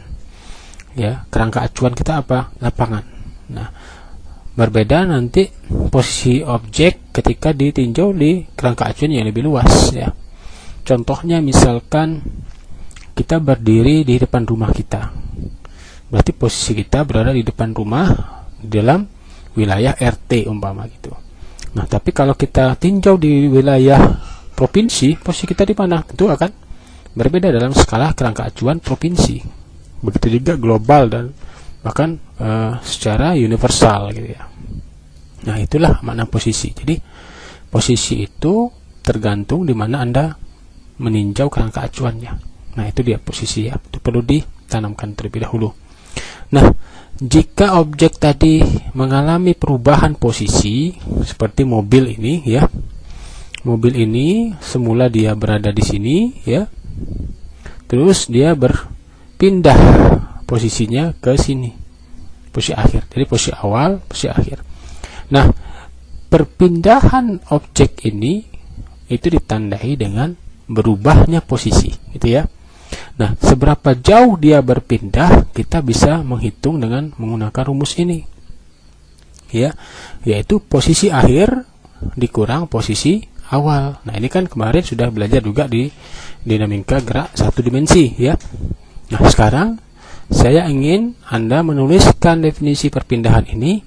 ya, kerangka acuan kita apa? Lapangan. Nah, berbeda nanti posisi objek ketika ditinjau di kerangka acuan yang lebih luas ya. Contohnya misalkan kita berdiri di depan rumah kita, berarti posisi kita berada di depan rumah di dalam wilayah RT umpama gitu. Nah, tapi kalau kita tinjau di wilayah provinsi, posisi kita di mana? Tentu akan berbeda dalam skala kerangka acuan provinsi. Begitu juga global dan bahkan secara universal gitu ya. Nah, itulah makna posisi. Jadi posisi itu tergantung di mana Anda meninjau kerangka acuannya. Nah, itu dia posisi ya. Itu perlu ditanamkan terlebih dahulu. Nah, jika objek tadi mengalami perubahan posisi seperti mobil ini ya. Mobil ini semula dia berada di sini ya. Terus dia berpindah posisinya ke sini. Posisi akhir. Jadi posisi awal, posisi akhir. Nah, perpindahan objek ini itu ditandai dengan berubahnya posisi, gitu ya. Nah, seberapa jauh dia berpindah kita bisa menghitung dengan menggunakan rumus ini. Ya, yaitu posisi akhir dikurang posisi awal. Nah, ini kan kemarin sudah belajar juga di dinamika gerak satu dimensi, ya. Nah, sekarang saya ingin Anda menuliskan definisi perpindahan ini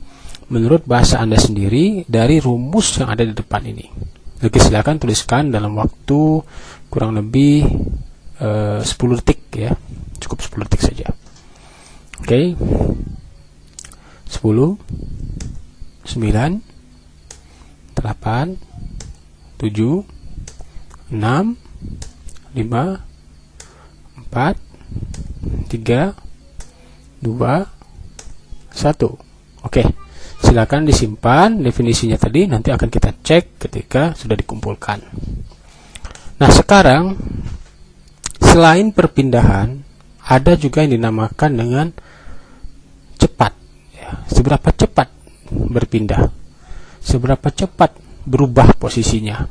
menurut bahasa Anda sendiri dari rumus yang ada di depan ini. Oke, silakan tuliskan dalam waktu kurang lebih 10 detik ya. Cukup 10 detik saja. Oke. 10 9 8 7 6 5 4 3 2 1. Oke. Silakan disimpan definisinya tadi, nanti akan kita cek ketika sudah dikumpulkan. Nah, sekarang selain perpindahan, ada juga yang dinamakan dengan cepat. Ya, seberapa cepat berpindah, seberapa cepat berubah posisinya.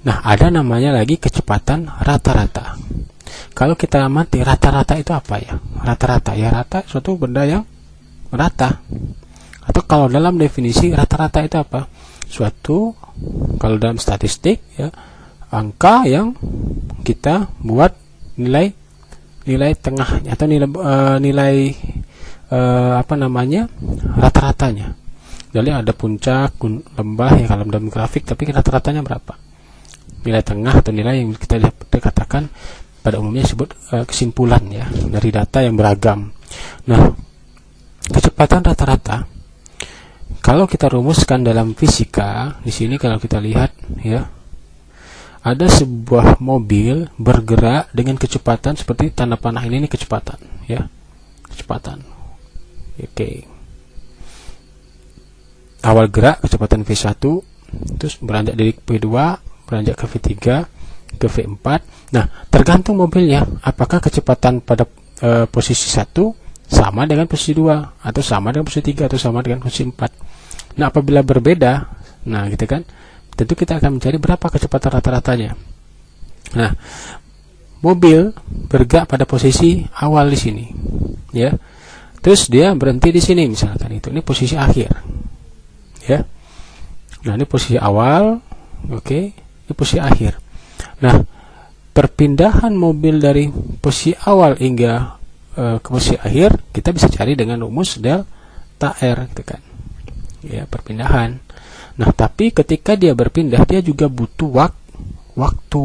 Nah, ada namanya lagi kecepatan rata-rata. Kalau kita amati rata-rata itu apa ya? Rata-rata ya, rata suatu benda yang rata. Atau kalau dalam definisi rata-rata itu apa? Suatu, kalau dalam statistik ya, angka yang kita buat nilai tengahnya atau nilai rata-ratanya. Jadi ada puncak, lembah ya kalau dalam grafik, tapi rata-ratanya berapa? Nilai tengah atau nilai yang kita katakan pada umumnya disebut kesimpulan ya dari data yang beragam. Nah, kecepatan rata-rata kalau kita rumuskan dalam fisika, di sini kalau kita lihat ya, ada sebuah mobil bergerak dengan kecepatan seperti tanda panah ini kecepatan ya. Kecepatan. Oke. Awal gerak kecepatan V1, terus beranjak dari V2, beranjak ke V3, ke V4. Nah, tergantung mobilnya, apakah kecepatan pada posisi 1 sama dengan posisi 2, atau sama dengan posisi 3, atau sama dengan posisi 4. Nah, apabila berbeda, nah gitu kan, tentu kita akan mencari berapa kecepatan rata-ratanya. Nah, mobil bergerak pada posisi awal di sini, ya. Terus dia berhenti di sini misalkan itu. Ini posisi akhir, ya. Nah, ini posisi awal, oke. Ini posisi akhir. Nah, perpindahan mobil dari posisi awal hingga ke posisi akhir kita bisa cari dengan rumus delta R, gitu kan. Ya, perpindahan. Nah, tapi ketika dia berpindah, dia juga butuh waktu.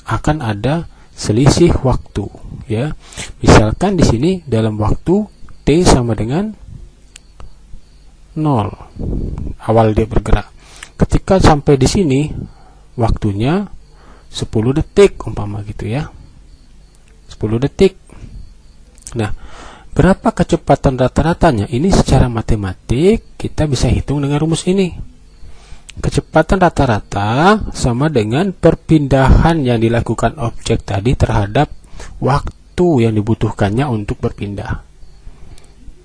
Akan ada selisih waktu, ya. Misalkan di sini dalam waktu T sama dengan 0. Awal dia bergerak. Ketika sampai di sini waktunya 10 detik umpama gitu ya. 10 detik. Nah, berapa kecepatan rata-ratanya? Ini secara matematik kita bisa hitung dengan rumus ini. Kecepatan rata-rata sama dengan perpindahan yang dilakukan objek tadi terhadap waktu yang dibutuhkannya untuk berpindah.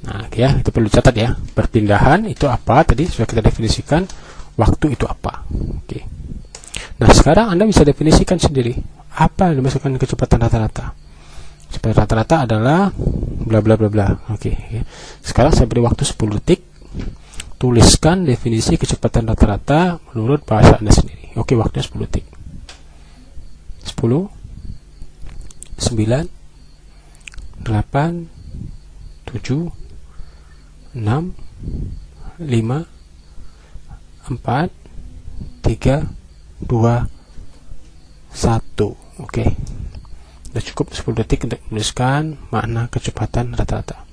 Nah, ya, itu perlu dicatat ya. Perpindahan itu apa? Tadi sudah kita definisikan. Waktu itu apa? Oke. Nah, sekarang Anda bisa definisikan sendiri. Apa yang dimaksudkan kecepatan rata-rata? Kecepatan rata-rata adalah bla bla bla bla. Oke, ya. Sekarang saya beri waktu 10 detik. Tuliskan definisi kecepatan rata-rata menurut bahasa Anda sendiri. Oke, waktunya 10 detik. 10 9 8 7 6 5 4 3 2 1. Oke. Sudah cukup 10 detik untuk menuliskan makna kecepatan rata-rata.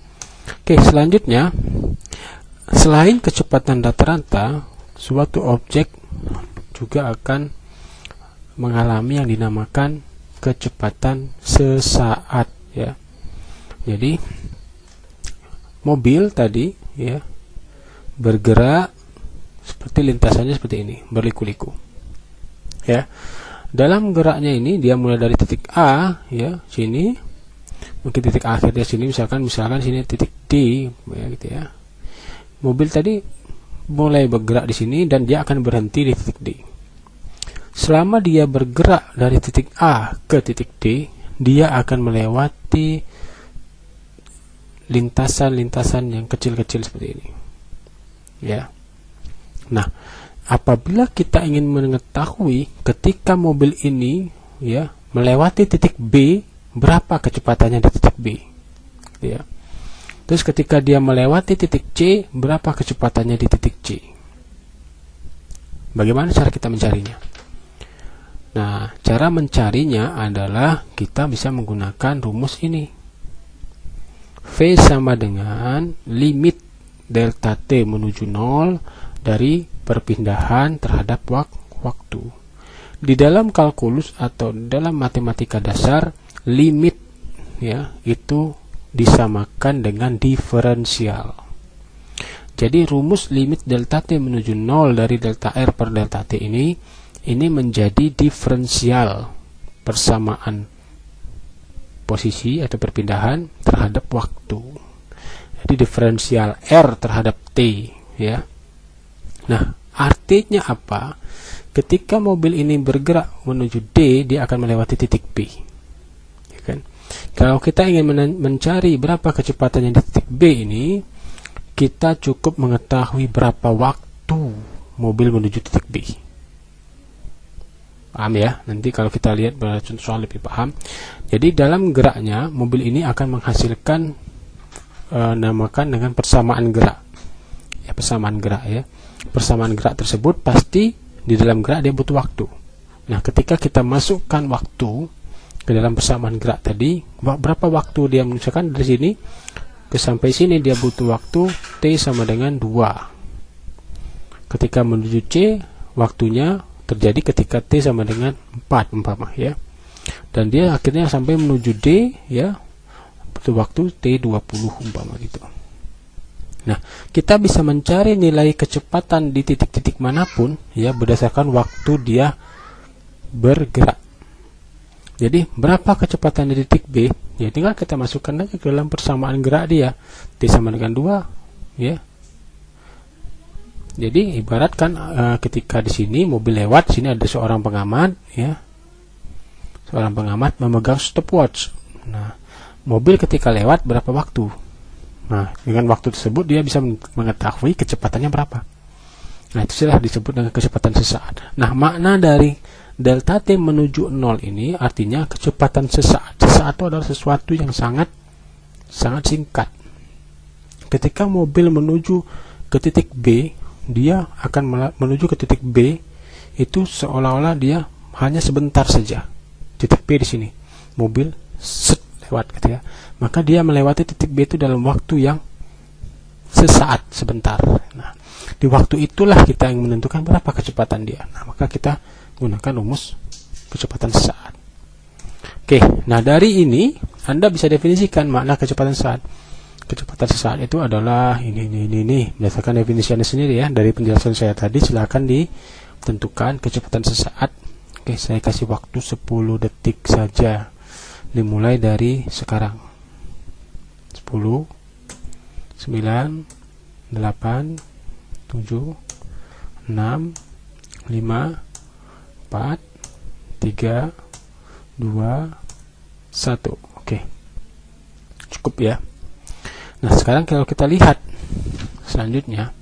Oke, selanjutnya, selain kecepatan rata-rata, suatu objek juga akan mengalami yang dinamakan kecepatan sesaat ya. Jadi mobil tadi ya bergerak seperti lintasannya seperti ini, berliku-liku. Ya. Dalam geraknya ini dia mulai dari titik A ya, sini. Mungkin titik akhirnya sini, misalkan sini titik D ya gitu ya. Mobil tadi mulai bergerak di sini dan dia akan berhenti di titik D. Selama dia bergerak dari titik A ke titik D, dia akan melewati lintasan-lintasan yang kecil-kecil seperti ini. Ya. Nah, apabila kita ingin mengetahui ketika mobil ini ya melewati titik B, berapa kecepatannya di titik B, ya. Terus ketika dia melewati titik C, berapa kecepatannya di titik C. Bagaimana cara kita mencarinya? Nah, cara mencarinya adalah kita bisa menggunakan rumus ini. V sama dengan limit delta T menuju 0 dari perpindahan terhadap waktu. Di dalam kalkulus atau dalam matematika dasar, limit ya itu disamakan dengan diferensial. Jadi rumus limit delta T menuju 0 dari delta R per delta T ini menjadi diferensial persamaan posisi atau perpindahan terhadap waktu. Jadi diferensial R terhadap T ya. Nah, artinya apa? Ketika mobil ini bergerak menuju D, dia akan melewati titik B. Ya kan? Kalau kita ingin mencari berapa kecepatannya di titik B ini, kita cukup mengetahui berapa waktu mobil menuju titik B. Paham ya? Nanti kalau kita lihat contoh soal lebih paham. Jadi dalam geraknya mobil ini akan menghasilkan namakan dengan persamaan gerak. Ya, persamaan gerak ya. Persamaan gerak tersebut pasti di dalam gerak dia butuh waktu. Nah, ketika kita masukkan waktu ke dalam persamaan gerak tadi, berapa waktu dia misalkan dari sini ke sampai sini dia butuh waktu T sama dengan 2. Ketika menuju C, waktunya terjadi ketika T sama dengan 4 umpama ya. Dan dia akhirnya sampai menuju D ya, butuh waktu T20 umpama gitu. Nah, kita bisa mencari nilai kecepatan di titik-titik manapun ya berdasarkan waktu dia bergerak. Jadi, berapa kecepatan di titik B? Ya tinggal kita masukkan lagi ke dalam persamaan gerak dia. T sama dengan 2 ya. Jadi ibaratkan ketika di sini mobil lewat, sini ada seorang pengamat ya. Seorang pengamat memegang stopwatch. Nah, mobil ketika lewat berapa waktu? Nah, dengan waktu tersebut dia bisa mengetahui kecepatannya berapa. Nah, itu sudah disebut dengan kecepatan sesaat. Nah, makna dari delta T menuju 0 ini artinya kecepatan sesaat. Sesaat itu adalah sesuatu yang sangat singkat. Ketika mobil menuju ke titik B, dia akan menuju ke titik B itu seolah-olah dia hanya sebentar saja. Titik B di sini, mobil lewat gitu ya. Maka dia melewati titik B itu dalam waktu yang sesaat, sebentar. Nah, di waktu itulah kita yang menentukan berapa kecepatan dia. Nah, maka kita gunakan rumus kecepatan sesaat. Oke, nah dari ini Anda bisa definisikan makna kecepatan sesaat. Kecepatan sesaat itu adalah ini berdasarkan definisinya sendiri ya. Dari penjelasan saya tadi silakan ditentukan kecepatan sesaat. Oke, saya kasih waktu 10 detik saja dimulai dari sekarang. 10 9 8 7 6 5 4 3 2 1. Oke. Cukup ya. Nah, sekarang kalau kita lihat selanjutnya,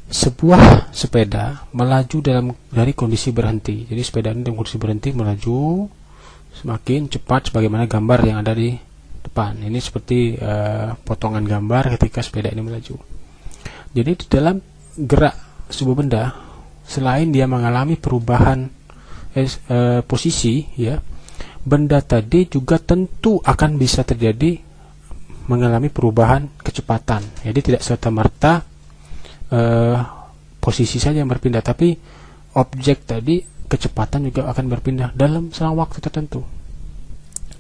sebuah sepeda melaju dari kondisi berhenti. Jadi sepeda ini dalam kondisi berhenti melaju semakin cepat sebagaimana gambar yang ada di depan. Ini seperti potongan gambar ketika sepeda ini melaju. Jadi di dalam gerak sebuah benda, selain dia mengalami perubahan posisi ya, benda tadi juga tentu akan bisa terjadi mengalami perubahan kecepatan. Jadi tidak serta-merta posisi saja yang berpindah, tapi objek tadi kecepatan juga akan berpindah dalam selang waktu tertentu.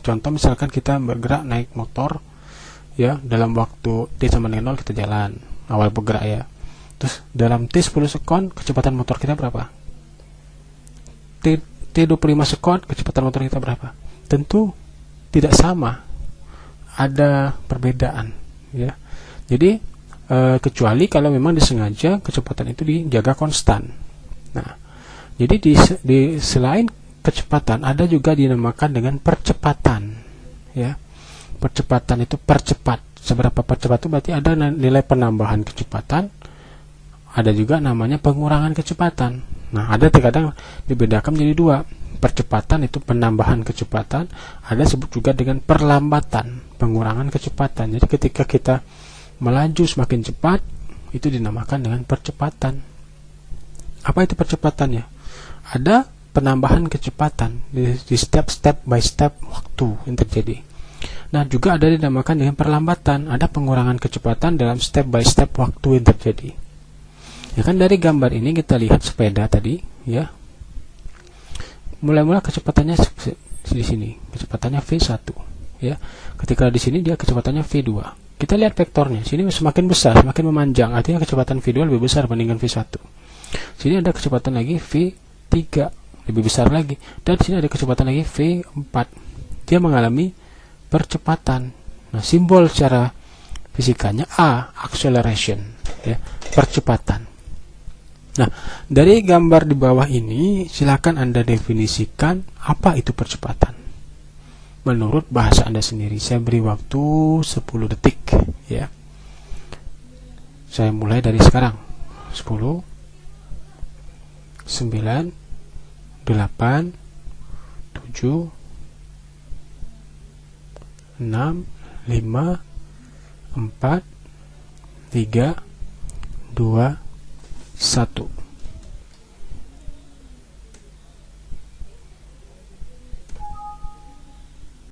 Contoh misalkan kita bergerak naik motor ya, dalam waktu T sama dengan 0 kita jalan, awal bergerak ya. Terus dalam T 10 sekon kecepatan motor kita berapa? T 25 sekon kecepatan motor kita berapa? Tentu tidak sama, ada perbedaan ya. Jadi kecuali kalau memang disengaja kecepatan itu dijaga konstan. Nah, jadi di selain kecepatan ada juga dinamakan dengan percepatan ya. Percepatan itu percepat. Seberapa percepat itu berarti ada nilai penambahan kecepatan, ada juga namanya pengurangan kecepatan. Nah, ada terkadang dibedakan menjadi dua. Percepatan itu penambahan kecepatan, ada sebut juga dengan perlambatan, pengurangan kecepatan. Jadi ketika kita melaju semakin cepat, itu dinamakan dengan percepatan. Apa itu percepatannya? Ada penambahan kecepatan di step by step waktu yang terjadi. Nah, juga ada dinamakan dengan perlambatan, ada pengurangan kecepatan dalam step by step waktu yang terjadi. Ya kan, dari gambar ini kita lihat sepeda tadi ya. Mulai-mulai kecepatannya di sini, kecepatannya V1 ya. Ketika di sini dia kecepatannya V2. Kita lihat vektornya. Sini semakin besar, semakin memanjang, artinya kecepatan V2 lebih besar dibandingkan V1. Sini ada kecepatan lagi V3, lebih besar lagi. Dan di sini ada kecepatan lagi V4. Dia mengalami percepatan. Nah, simbol secara fisikanya A, acceleration ya, percepatan. Nah, dari gambar di bawah ini silakan Anda definisikan apa itu percepatan menurut bahasa Anda sendiri. Saya beri waktu 10 detik ya. Saya mulai dari sekarang. 10, 9, 8, 7, 6, 5, 4, 3, 2, 1.